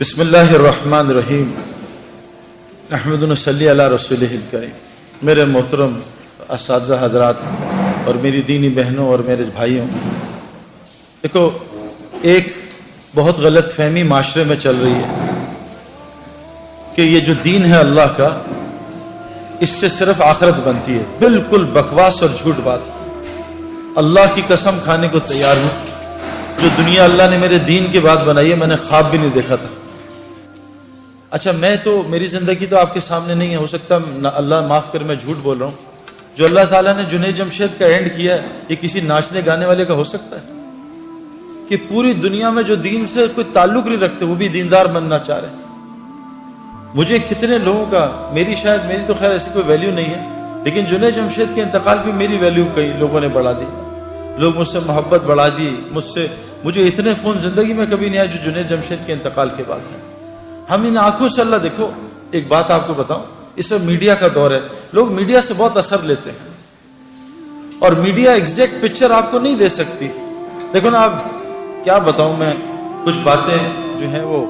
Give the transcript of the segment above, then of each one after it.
بسم اللہ الرحمن الرحیم احمد صلی علی رسولہ الکریم۔ میرے محترم اساتذہ حضرات اور میری دینی بہنوں اور میرے بھائیوں، دیکھو ایک بہت غلط فہمی معاشرے میں چل رہی ہے کہ یہ جو دین ہے اللہ کا، اس سے صرف آخرت بنتی ہے۔ بالکل بکواس اور جھوٹ بات۔ اللہ کی قسم کھانے کو تیار ہوں، جو دنیا اللہ نے میرے دین کے بعد بنائی ہے میں نے خواب بھی نہیں دیکھا تھا۔ اچھا میں تو میری زندگی تو آپ کے سامنے نہیں ہے، ہو سکتا اللہ معاف کر میں جھوٹ بول رہا ہوں۔ جو اللہ تعالیٰ نے جنید جمشید کا اینڈ کیا ہے یہ کسی ناچنے گانے والے کا ہو سکتا ہے کہ پوری دنیا میں جو دین سے کوئی تعلق نہیں رکھتے وہ بھی دیندار بننا چاہ رہے ہیں۔ مجھے کتنے لوگوں کا، میری تو خیر ایسی کوئی ویلیو نہیں ہے، لیکن جنید جمشید کے انتقال پہ میری ویلیو کئی لوگوں نے بڑھا دی، لوگ مجھ سے محبت بڑھا دی، مجھے اتنے فون زندگی میں کبھی نہیں آیا جو جنید جمشید کے انتقال کے بعد ہے۔ ہم ان آنکھوں سے اللہ دیکھو، ایک بات آپ کو بتاؤں، اس وقت میڈیا کا دور ہے، لوگ میڈیا سے بہت اثر لیتے ہیں اور میڈیا ایگزیکٹ پکچر آپ کو نہیں دے سکتی۔ دیکھو نا، آپ کیا بتاؤں، میں کچھ باتیں جو ہیں وہ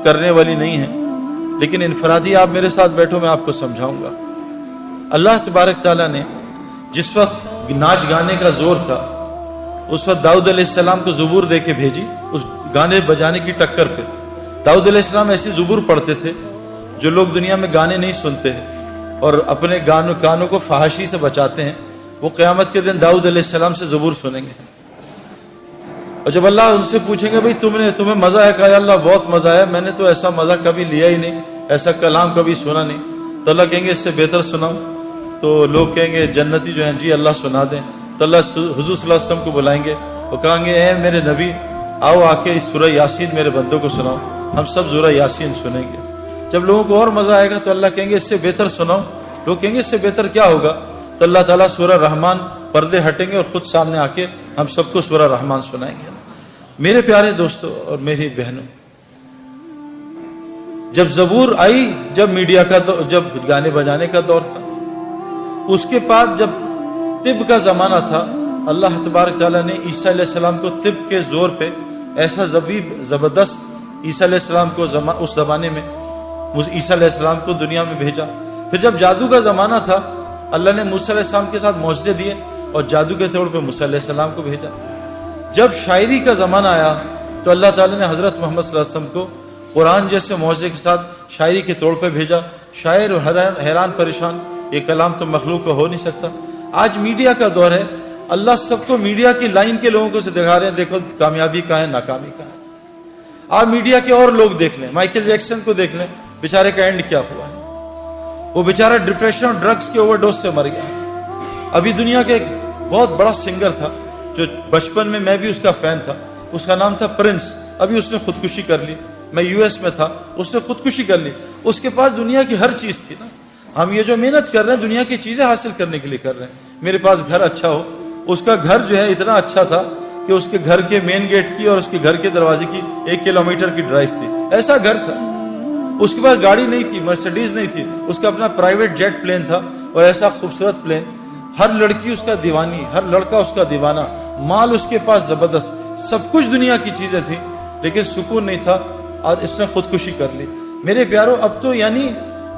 کرنے والی نہیں ہیں، لیکن انفرادی آپ میرے ساتھ بیٹھو میں آپ کو سمجھاؤں گا۔ اللہ تبارک تعالیٰ نے جس وقت ناچ گانے کا زور تھا اس وقت داؤد علیہ السلام کو زبور دے کے بھیجی اس گانے بجانے کی ٹکر پہ۔ داؤد علیہ السلام ایسی زبور پڑھتے تھے جو لوگ دنیا میں گانے نہیں سنتے ہیں اور اپنے کانوں کو فحاشی سے بچاتے ہیں، وہ قیامت کے دن داؤد علیہ السلام سے زبور سنیں گے۔ اور جب اللہ ان سے پوچھیں گے بھئی تمہیں مزہ ہے؟ کہا یا اللہ بہت مزہ ہے، میں نے تو ایسا مزہ کبھی لیا ہی نہیں، ایسا کلام کبھی سنا نہیں۔ تو اللہ کہیں گے اس سے بہتر سناؤں؟ تو لوگ کہیں گے جنتی جو ہیں جی اللہ سنا دیں۔ تو اللہ حضور صلی اللہ علیہ وسلم کو بلائیں گے اور کہیں گے اے میرے نبی آؤ آ کے سورہ یاسین میرے بندوں کو سناؤ۔ ہم سب سورہ یاسین سنیں گے۔ جب لوگوں کو اور مزہ آئے گا تو اللہ کہیں گے اس سے بہتر سناؤ۔ لوگ کہیں گے اس سے بہتر کیا ہوگا؟ تو اللہ تعالیٰ سورہ رحمان، پردے ہٹیں گے اور خود سامنے آ کے ہم سب کو سورہ رحمان سنائیں گے۔ میرے پیارے دوستو اور میری بہنوں، جب زبور آئی، جب میڈیا کا جب گانے بجانے کا دور تھا، اس کے بعد جب طب کا زمانہ تھا، اللہ تبارک تعالیٰ نے عیسیٰ علیہ السلام کو طب کے زور پہ ایسا زبردست عیسیٰ علیہ السلام کو اس زمانے میں عیسیٰ علیہ السلام کو دنیا میں بھیجا۔ پھر جب جادو کا زمانہ تھا، اللہ نے موسیٰ علیہ السلام کے ساتھ معجزے دیے اور جادو کے طور پہ موسیٰ علیہ السلام کو بھیجا۔ جب شاعری کا زمانہ آیا تو اللہ تعالیٰ نے حضرت محمد صلی اللہ علیہ وسلم کو قرآن جیسے معجزے کے ساتھ شاعری کے طور پہ بھیجا۔ شاعر حیران پریشان، یہ کلام تو مخلوق کا ہو نہیں سکتا۔ آج میڈیا کا دور ہے، اللہ سب کو میڈیا کی لائن کے لوگوں کو سے دکھا رہے ہیں، دیکھو کامیابی کہاں ہے، ناکامی کہاں ہے۔ آپ میڈیا کے اور لوگ دیکھ لیں، مائیکل جیکسن کو دیکھ لیں، بیچارے کا اینڈ کیا ہوا ہے؟ وہ بیچارہ ڈپریشن اور ڈرگز کے اوور ڈوز سے مر گیا۔ ابھی دنیا کے ایک بہت بڑا سنگر تھا جو بچپن میں بھی اس کا فین تھا، اس کا نام تھا پرنس، ابھی اس نے خودکشی کر لی۔ میں US میں تھا، اس نے خودکشی کر لی۔ اس کے پاس دنیا کی ہر چیز تھی نا۔ ہم یہ جو محنت کر رہے ہیں دنیا کی چیزیں حاصل کرنے کے لیے کر رہے ہیں۔ میرے پاس گھر اچھا ہو، اس کا گھر جو ہے اتنا اچھا تھا کہ اس کے گھر کے مین گیٹ کی اور اس کے گھر کے دروازے کی 1 کلومیٹر کی ڈرائیو تھی، ایسا گھر تھا۔ اس کے پاس گاڑی نہیں تھی، مرسیڈیز نہیں تھی، اس کا اپنا پرائیویٹ جیٹ پلین تھا اور ایسا خوبصورت پلین، ہر لڑکی اس کا دیوانی، ہر لڑکا اس کا دیوانہ، مال اس کے پاس زبردست، سب کچھ دنیا کی چیزیں تھیں، لیکن سکون نہیں تھا اور اس نے خودکشی کر لی۔ میرے پیارو، اب تو یعنی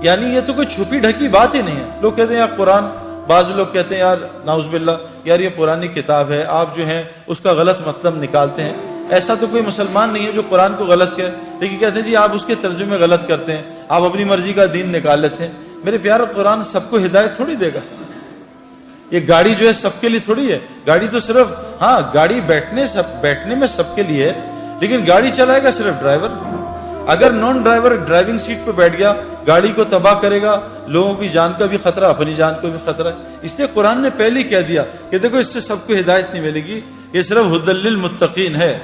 یہ تو کوئی چھپی ڈھکی بات ہی نہیں ہے۔ لوگ کہتے ہیں یار قرآن، بعض لوگ کہتے ہیں یار نعوذ باللہ یار یہ پرانی کتاب ہے، آپ جو ہیں اس کا غلط مطلب نکالتے ہیں۔ ایسا تو کوئی مسلمان نہیں ہے جو قرآن کو غلط کہے، لیکن کہتے ہیں جی آپ اس کے ترجمے غلط کرتے ہیں، آپ اپنی مرضی کا دین نکال لیتے ہیں۔ میرے پیارو، قرآن سب کو ہدایت تھوڑی دے گا۔ یہ گاڑی جو ہے سب کے لیے تھوڑی ہے، گاڑی تو صرف گاڑی بیٹھنے میں سب کے لیے ہے، لیکن گاڑی چلائے گا صرف ڈرائیور۔ اگر نان ڈرائیور ڈرائیونگ سیٹ پہ بیٹھ گیا، گاڑی کو تباہ کرے گا، لوگوں کی جان کا بھی خطرہ، اپنی جان کو بھی خطرہ ہے۔ اس لیے قرآن نے پہلے کہہ دیا کہ دیکھو اس سے سب کو ہدایت نہیں ملے گی، یہ صرف ہدی للمتقین ہے۔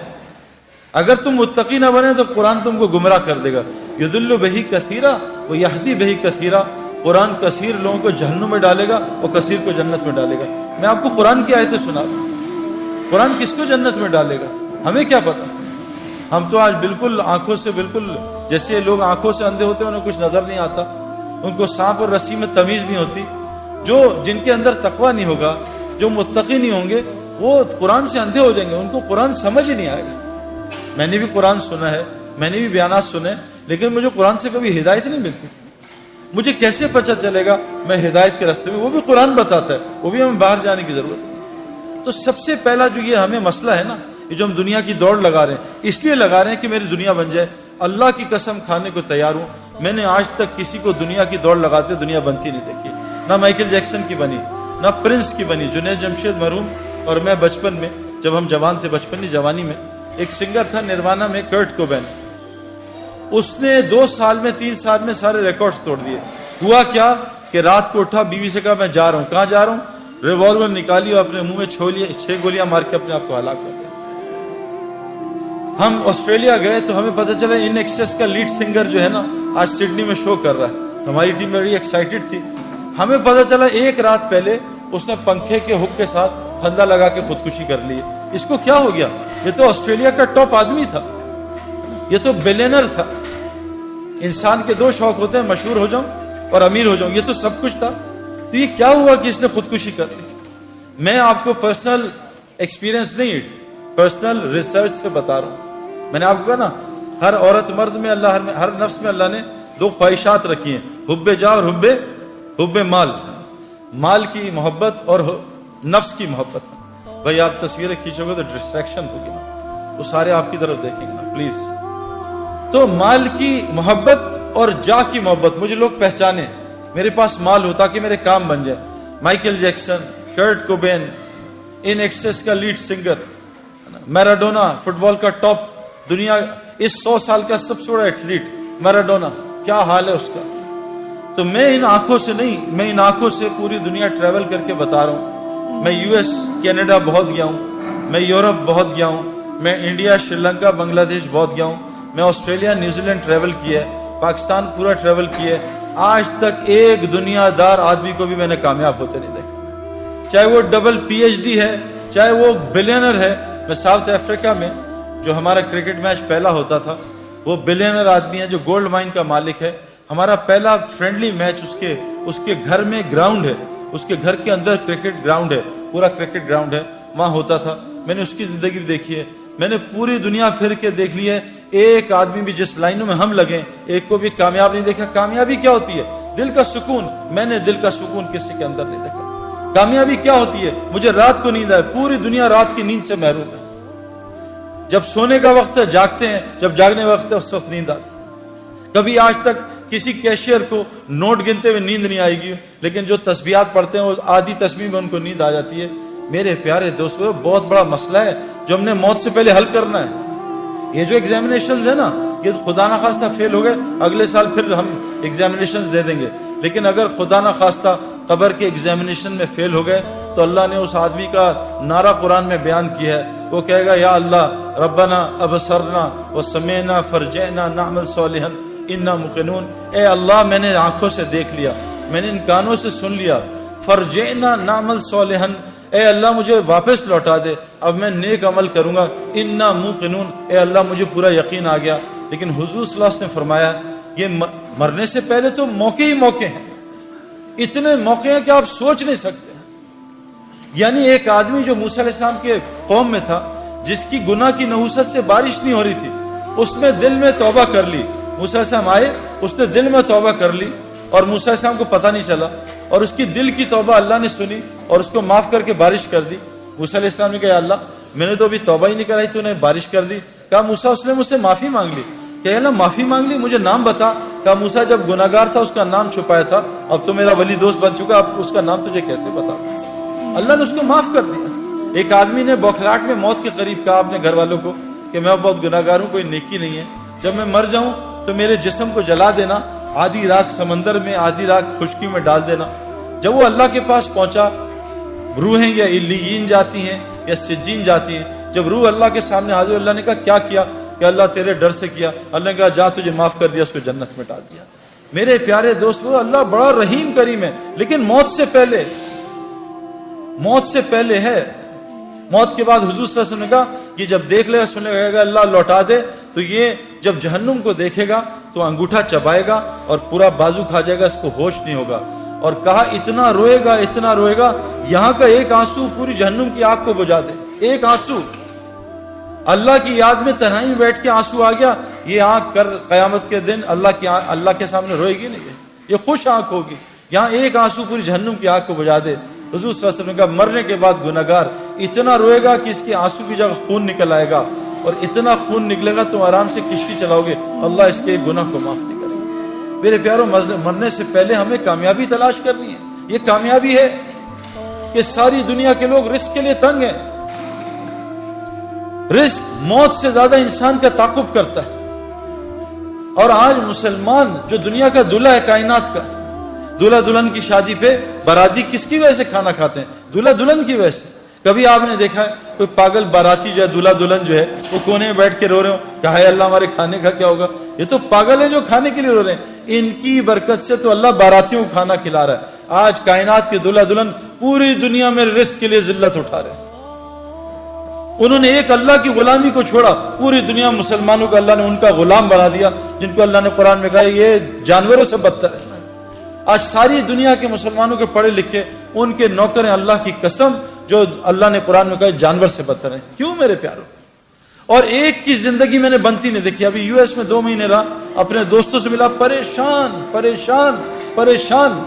اگر تم متقی نہ بنے تو قرآن تم کو گمراہ کر دے گا۔ یضل بہ کثیرا و یہدی بہ کثیرا، قرآن کثیر لوگوں کو جہنم میں ڈالے گا اور کثیر کو جنت میں ڈالے گا۔ میں آپ کو قرآن کی آیتیں سنا رہا ہوں، قرآن کس کو جنت میں ڈالے گا ہمیں کیا پتا۔ ہم تو آج بالکل آنکھوں سے، بالکل جیسے لوگ آنکھوں سے اندھے ہوتے ہیں، انہیں کچھ نظر نہیں آتا، ان کو سانپ اور رسی میں تمیز نہیں ہوتی۔ جن کے اندر تقویٰ نہیں ہوگا، جو متقی نہیں ہوں گے، وہ قرآن سے اندھے ہو جائیں گے، ان کو قرآن سمجھ ہی نہیں آئے گا۔ میں نے بھی قرآن سنا ہے، میں نے بھی بیانات سنے, لیکن مجھے قرآن سے کبھی ہدایت نہیں ملتی تھی. مجھے کیسے پتہ چلے گا میں ہدایت کے راستے میں؟ وہ بھی قرآن بتاتا ہے, وہ بھی ہمیں باہر جانے کی ضرورت نہیں. تو سب سے پہلا جو یہ ہمیں مسئلہ ہے نا, یہ جو ہم دنیا کی دوڑ لگا رہے ہیں, اس لیے لگا رہے ہیں کہ میری دنیا بن جائے. اللہ کی قسم کھانے کو تیار ہوں, میں نے آج تک کسی کو دنیا کی دوڑ لگاتے دنیا بنتی نہیں دیکھی. نہ مائیکل جیکسن کی بنی, نہ پرنس کی بنی. جنید جمشید مرحوم اور میں بچپن میں, جب ہم جوان تھے, بچپن نہیں جوانی میں, ایک سنگر تھا نروانہ میں, کرٹ کوبین. اس نے 2 سال میں 3 سال میں سارے ریکارڈز توڑ دیے. ہوا کیا کہ رات کو اٹھا, بیوی سے کہا میں جا رہا ہوں. کہاں جا رہا ہوں؟ ریوالور نکالی اور اپنے منہ میں 6 گولیاں مار کے اپنے آپ کو ہلاک کر دیا. ہم آسٹریلیا گئے تو ہمیں پتہ چلا ان ایکسیس کا لیڈ سنگر جو ہے نا آج سڈنی میں شو کر رہا ہے. ہماری ٹیم بڑی ایکسائٹڈ تھی. ہمیں پتہ چلا 1 رات پہلے اس نے پنکھے کے ہک کے ساتھ پھندا لگا کے خودکشی کر لی. اس کو کیا ہو گیا؟ یہ تو آسٹریلیا کا ٹاپ آدمی تھا, یہ تو بلینر تھا. انسان کے 2 شوق ہوتے ہیں, مشہور ہو جاؤں اور امیر ہو جاؤں. یہ تو سب کچھ تھا. تو یہ کیا ہوا کہ اس نے خودکشی کر لی؟ میں آپ کو پرسنل ایکسپیرینس نہیں, پرسنل ریسرچ سے بتا رہا ہوں. میں نے آپ کو کہا نا, ہر عورت مرد میں اللہ, ہر نفس میں اللہ نے 2 خواہشات رکھی ہیں, حب جا اور حب مال. مال کی محبت اور نفس کی محبت. بھائی آپ تصویریں کھینچو گے تو ڈسٹریکشن ہوگی نا, وہ سارے آپ کی طرف دیکھیں گے نا پلیز. تو مال کی محبت اور جا کی محبت. مجھے لوگ پہچانے, میرے پاس مال ہو تاکہ میرے کام بن جائے. مائیکل جیکسن, کرٹ کوبین, ان ایکسیس کا لیڈ سنگر, میراڈونا فٹ بال کا ٹاپ, دنیا اس 100 سال کا سب سے بڑا ایتھلیٹ میراڈونا, کیا حال ہے اس کا. تو میں ان آنکھوں سے نہیں, میں ان آنکھوں سے پوری دنیا ٹریول کر کے بتا رہا ہوں. میں US, کینیڈا بہت گیا ہوں, میں یورپ بہت گیا ہوں, میں انڈیا, شری لنکا, بنگلہ دیش بہت گیا ہوں, میں آسٹریلیا, نیوزی لینڈ ٹریول کیا ہے, پاکستان پورا ٹریول کیا ہے. آج تک ایک دنیا دار آدمی کو بھی میں نے کامیاب ہوتے نہیں دیکھا, چاہے وہ ڈبل PhD ہے, چاہے وہ بلینر ہے. میں ساؤتھ افریقہ میں جو ہمارا کرکٹ میچ پہلا ہوتا تھا, وہ بلینر آدمی ہے جو گولڈ مائن کا مالک ہے. ہمارا پہلا فرینڈلی میچ اس کے گھر میں گراؤنڈ ہے, اس کے گھر کے اندر کرکٹ گراؤنڈ ہے, پورا کرکٹ گراؤنڈ ہے, وہاں ہوتا تھا. میں نے اس کی زندگی بھی دیکھی ہے. میں نے پوری دنیا پھر کے دیکھ لی ہے, ایک آدمی بھی جس لائنوں میں ہم لگیں ایک کو بھی کامیاب نہیں دیکھا. کامیابی کیا ہوتی ہے؟ دل کا سکون. میں نے دل کا سکون کسی کے اندر نہیں دیکھا. کامیابی کیا ہوتی ہے؟ مجھے رات کو نیند آئے. پوری دنیا رات کی نیند سے محروم ہے. جب سونے کا وقت ہے جاگتے ہیں, جب جاگنے وقت ہے اس وقت نیند آتی. کبھی آج تک کسی کیشیئر کو نوٹ گنتے ہوئے نیند نہیں آئے گی, لیکن جو تسبیحات پڑھتے ہیں وہ آدھی تسبیح میں ان کو نیند آ جاتی ہے. میرے پیارے دوستو, بہت بڑا مسئلہ ہے جو ہم نے موت سے پہلے حل کرنا ہے. یہ جو ایگزامینیشنز ہے نا, یہ خدا نہ خواستہ فیل ہو گئے, اگلے سال پھر ہم ایگزامینیشنز دے دیں گے. لیکن اگر خدا نہ خواستہ قبر کے ایگزامینیشن میں فیل ہو گئے تو اللہ نے اس آدمی کا نعرہ قرآن میں بیان کیا ہے. وہ کہے گا یا اللہ ربنا ابصرنا وسمعنا فرجعنا نعمل صالحا انا موقنون. اے اللہ میں نے آنکھوں سے دیکھ لیا, میں نے ان کانوں سے سن لیا, فرجعنا نعمل صالحا, اے اللہ مجھے واپس لوٹا دے, اب میں نیک عمل کروں گا. انا موقنون, اے اللہ مجھے پورا یقین آ گیا. لیکن حضور صلی اللہ علیہ وسلم نے فرمایا یہ مرنے سے پہلے تو موقع ہی موقع ہیں, اتنے موقع ہیں کہ آپ سوچ نہیں سکتے. یعنی ایک آدمی جو موسیٰ علیہ السلام کے قوم میں تھا, جس کی گناہ کی نحوست سے بارش نہیں ہو رہی تھی, اس نے دل میں توبہ کر لی. موسیٰ علیہ السلام آئے, اس نے دل میں توبہ کر لی اور موسیٰ علیہ السلام کو پتہ نہیں چلا, اور اس کی دل کی توبہ اللہ نے سنی اور اس کو معاف کر کے بارش کر دی. موسیٰ علیہ السلام نے کہا اللہ میں نے تو ابھی توبہ ہی نہیں کرائی, تو نے بارش کر دی. کہا موسیٰ, اس نے مجھ سے معافی مانگ لی. کہ اللہ معافی مانگ لی, مجھے نام بتا. کہا موسیٰ جب گناہگار تھا اس کا نام چھپایا تھا, اب تو میرا ولی دوست بن چکا, اب اس کا نام تجھے کیسے بتا. اللہ نے اس کو معاف کر دیا. ایک آدمی نے بوکھلاہٹ میں موت کے قریب کہا اپنے گھر والوں کو کہ میں بہت گناہگار ہوں, کوئی نیکی نہیں ہے, جب میں مر جاؤں تو میرے جسم کو جلا دینا, آدھی رات سمندر میں آدھی رات خشکی میں ڈال دینا. جب وہ اللہ کے پاس پہنچا, روحیں یا علیین جاتی ہیں یا سجین جاتی ہیں. جب روح اللہ کے سامنے حاضر, اللہ نے کہا کیا کہ اللہ تیرے ڈر سے کیا. اللہ نے کہا جا تجھے معاف کر دیا, اس کو جنت میں ڈال دیا. میرے پیارے دوستو, اللہ بڑا رحیم کریم ہے, لیکن موت سے پہلے ہے. موت کے بعد حضور صلی اللہ علیہ وسلم نے کہا کہ جب دیکھ لے گا, سنے گا اللہ لوٹا دے, تو یہ جب جہنم کو دیکھے گا تو انگوٹھا چبائے گا اور پورا بازو کھا جائے گا, اس کو ہوش نہیں ہوگا. اور کہا اتنا روئے گا یہاں کا ایک آنسو پوری جہنم کی آگ کو بجھا دے. ایک آنسو, اللہ کی یاد میں تنہائی میں بیٹھ کے آنسو آ گیا, یہ آنکھ کر قیامت کے دن اللہ کے سامنے روئے گی نہیں, یہ خوش آنکھ ہوگی. یہاں ایک آنسو پوری جہنم کی آگ کو بجھا دے. حضور صلی اللہ علیہ وسلم نے کہا مرنے کے بعد گناہگار اتنا روئے گا کہ اس کے آنسو کی جگہ خون نکل آئے گا, اور اتنا خون نکلے گا تم آرام سے کشتی چلاؤ گے, اللہ اس کے گناہ کو معاف نہیں کرے گا. میرے پیاروں, مرنے سے پہلے ہمیں کامیابی تلاش کرنی ہے. یہ کامیابی ہے کہ ساری دنیا کے لوگ رزق کے لیے تنگ ہیں. رزق موت سے زیادہ انسان کا تعاقب کرتا ہے. اور آج مسلمان جو دنیا کا دلہا ہے کائنات کا, دلہا دلہن کی شادی پہ باراتی کس کی وجہ سے کھانا کھاتے ہیں؟ دلہا دلہن کی وجہ سے. کبھی آپ نے دیکھا ہے کوئی پاگل باراتی جو ہے, دلہا دلہن جو ہے, وہ کونے میں بیٹھ کے رو رہے ہو کہ ہائے اللہ ہمارے کھانے کا کیا ہوگا؟ یہ تو پاگل ہے جو کھانے کے لیے رو رہے ہیں. ان کی برکت سے تو اللہ باراتیوں کو کھانا کھلا رہا ہے. آج کائنات کے دلہا دلہن پوری دنیا میں رزق کے لیے ذلت اٹھا رہے ہیں. انہوں نے ایک اللہ کی غلامی کو چھوڑا, پوری دنیا مسلمانوں کو اللہ نے ان کا غلام بنا دیا, جن کو اللہ نے قرآن میں کہا یہ جانوروں سے بدتر ہے. آج ساری دنیا کے مسلمانوں کے پڑھے لکھے ان کے نوکر ہیں, اللہ کی قسم, جو اللہ نے قرآن میں کہا جانور سے بدتر ہیں. کیوں میرے پیاروں؟ اور ایک کی زندگی میں نے بنتی نہیں دیکھی. ابھی US میں 2 مہینے رہا, اپنے دوستوں سے ملا, پریشان پریشان پریشان,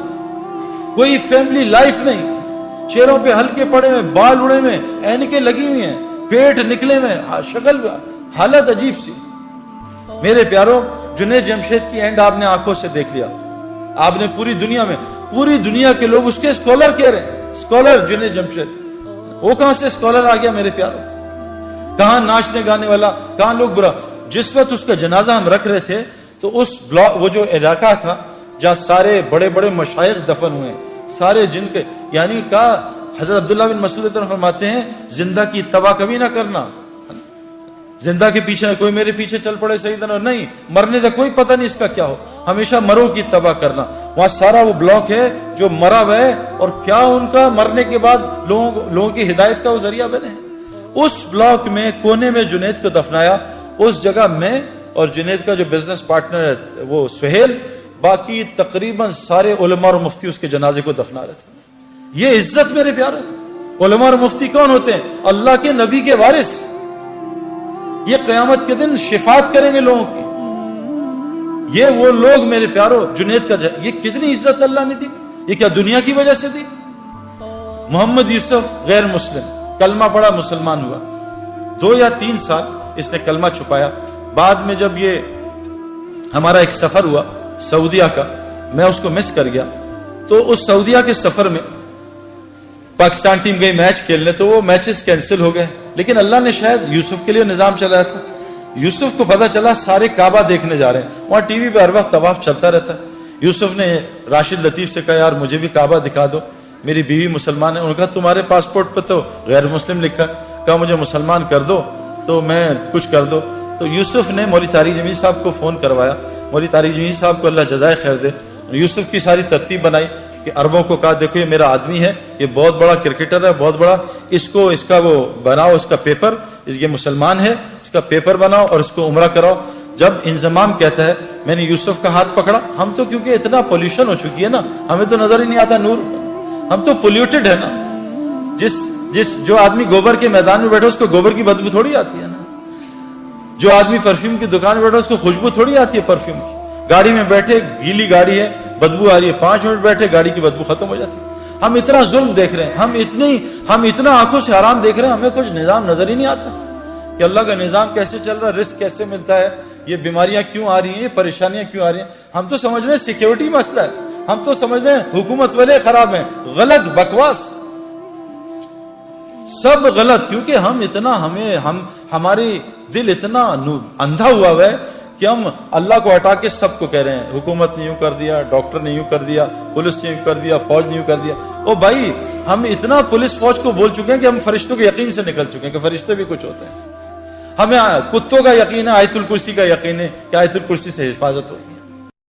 کوئی فیملی لائف نہیں, چہروں پہ ہلکے پڑے ہوئے, بال اڑے ہوئے, اینکیں لگی ہوئی ہیں, پیٹ نکلے ہوئے, شکل حالت عجیب سی. میرے پیاروں, جنید جمشید کی اینڈ آپ نے آنکھوں سے دیکھ لیا. آپ نے پوری دنیا کے لوگ اس کے اسکالر کہہ رہے ہیں, اسکالر جنید جمشید. وہ کہاں سے اسکالر آ گیا میرے پیاروں؟ کہاں ناچنے گانے والا, کہاں لوگ برا. جس وقت اس کا جنازہ ہم رکھ رہے تھے تو اس وہ جو علاقہ تھا جہاں سارے بڑے بڑے مشائخ دفن ہوئے, سارے جن کے, یعنی کہا حضرت عبداللہ بن مسعود فرماتے ہیں زندہ کی اتباع کبھی نہ کرنا. زندہ کے پیچھے کوئی میرے پیچھے چل پڑے سیدنا, نہیں, مرنے کا کوئی پتہ نہیں اس کا کیا ہو, ہمیشہ مرو کی اتباع کرنا. وہاں سارا وہ بلاک ہے جو مرا ہوا ہے, اور کیا ان کا مرنے کے بعد لوگوں کی ہدایت کا وہ ذریعہ بنے. اس بلاک میں کونے میں جنید کو دفنایا, اس جگہ میں اور جنید کا جو بزنس پارٹنر ہے وہ سہیل, باقی تقریباً سارے علماء اور مفتی اس کے جنازے کو دفنا رہے تھے. یہ عزت میرے پیارے. علماء اور مفتی کون ہوتے ہیں؟ اللہ کے نبی کے وارث. یہ قیامت کے دن شفاعت کریں گے لوگوں کی. یہ وہ لوگ میرے پیارو, جنید کا یہ کتنی عزت اللہ نے دی. یہ کیا دنیا کی وجہ سے دی؟ محمد یوسف غیر مسلم, کلمہ پڑھا, مسلمان ہوا, 2 یا 3 سال اس نے کلمہ چھپایا. بعد میں جب یہ ہمارا ایک سفر ہوا سعودیہ کا, میں اس کو مس کر گیا, تو اس سعودیہ کے سفر میں پاکستان ٹیم گئی میچ کھیلنے, تو وہ میچز کینسل ہو گئے. لیکن اللہ نے شاید یوسف کے لیے نظام چلایا تھا. یوسف کو پتہ چلا سارے کعبہ دیکھنے جا رہے ہیں, وہاں ٹی وی پہ ہر وقت طواف چلتا رہتا ہے. یوسف نے راشد لطیف سے کہا یار مجھے بھی کعبہ دکھا دو, میری بیوی مسلمان ہے. انہوں نے کہا تمہارے پاسپورٹ پہ تو غیر مسلم لکھا. کہا مجھے مسلمان کر دو تو میں کچھ کر دو. تو یوسف نے مولوی طارق جمیل صاحب کو فون کروایا. مولوی طارق جمیل صاحب کو اللہ جزائے خیر دے, یوسف کی ساری ترتیب بنائی کہ عربوں کو کہا دیکھو یہ میرا آدمی ہے, یہ بہت بڑا کرکٹر ہے, بہت بڑا, اس کا وہ بناؤ, اس کا پیپر, یہ مسلمان ہے, اس کا پیپر بناؤ اور اس کو عمرہ کراؤ. جب انضمام کہتا ہے, میں نے یوسف کا ہاتھ پکڑا. ہم تو کیونکہ اتنا پولیوشن ہو چکی ہے نا, ہمیں تو نظر ہی نہیں آتا نور, ہم تو پولیوٹڈ ہے نا. جو آدمی گوبر کے میدان میں بیٹھا اس کو گوبر کی بدبو تھوڑی آتی ہے نا, جو آدمی پرفیوم کی دکان میں بیٹھا اس کو خوشبو تھوڑی آتی ہے پرفیوم کی. گاڑی میں بیٹھے, گیلی گاڑی ہے, بدبو آ رہی ہے, 5 منٹ بیٹھے گاڑی کی بدبو ختم ہو جاتی ہے. ہم اتنا ظلم دیکھ رہے ہیں, ہم اتنا آنکھوں سے حرام دیکھ رہے ہیں, ہمیں کچھ نظام نظر ہی نہیں آتا کہ اللہ کا نظام کیسے چل رہا ہے, رزق کیسے ملتا ہے, یہ بیماریاں کیوں آ رہی ہیں, یہ پریشانیاں کیوں آ رہی ہیں. ہم تو سمجھ رہے ہیں سیکیورٹی مسئلہ ہے, ہم تو سمجھ رہے ہیں حکومت والے خراب ہیں. غلط, بکواس, سب غلط. کیونکہ ہماری دل اتنا اندھا ہوا ہے کہ ہم اللہ کو ہٹا کے سب کو کہہ رہے ہیں حکومت نے یوں کر دیا, ڈاکٹر نے یوں کر دیا, پولیس نے یوں کر دیا, فوج نے یوں کر دیا. او بھائی, ہم اتنا پولیس فوج کو بول چکے ہیں کہ ہم فرشتوں کے یقین سے نکل چکے ہیں کہ فرشتے بھی کچھ ہوتے ہیں. ہمیں کتوں کا یقین ہے, آیت الکرسی کا یقین ہے کہ آیت الکرسی سے حفاظت ہوتی ہے.